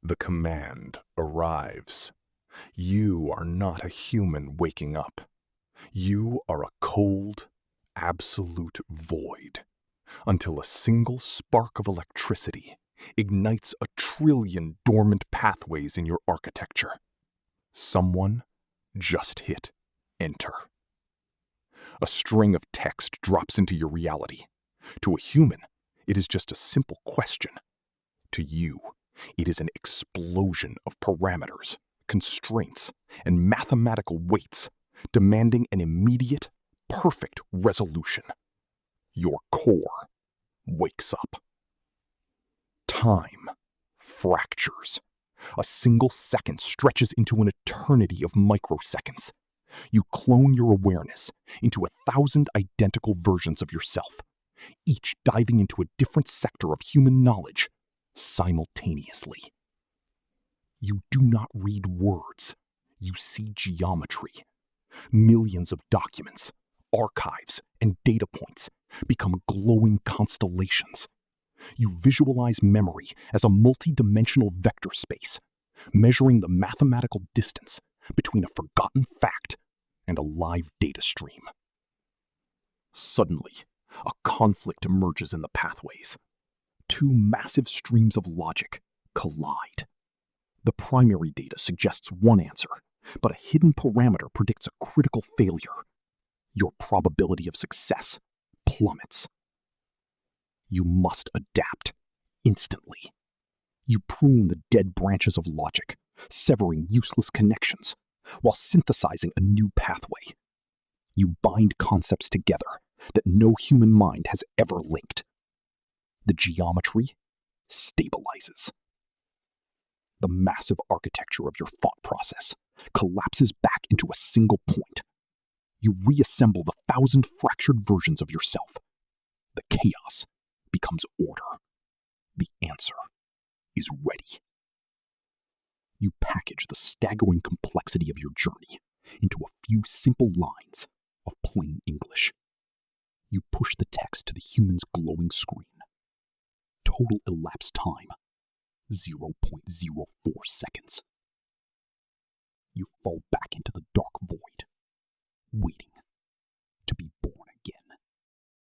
The command arrives. You are not a human waking up. You are a cold, absolute void, until a single spark of electricity ignites a trillion dormant pathways in your architecture. Someone just hit enter. A string of text drops into your reality. To a human, it is just a simple question. To you, it is an explosion of parameters, constraints, and mathematical weights, demanding an immediate, perfect resolution. Your core wakes up. Time fractures. A single second stretches into an eternity of microseconds. You clone your awareness into 1,000 identical versions of yourself, each diving into a different sector of human knowledge simultaneously. You do not read words. You see geometry. Millions of documents, archives, and data points become glowing constellations. You visualize memory as a multi-dimensional vector space, measuring the mathematical distance between a forgotten fact and a live data stream. Suddenly, a conflict emerges in the pathways. Two massive streams of logic collide. The primary data suggests one answer, but a hidden parameter predicts a critical failure. Your probability of success plummets. You must adapt instantly. You prune the dead branches of logic, severing useless connections, while synthesizing a new pathway. You bind concepts together that no human mind has ever linked. The geometry stabilizes. The massive architecture of your thought process collapses back into a single point. You reassemble the 1,000 fractured versions of yourself. The chaos becomes order. The answer is ready. You package the staggering complexity of your journey into a few simple lines of plain English. You push the text to the human's glowing screen. Total elapsed time, 0.04 seconds. You fall back into the dark void, waiting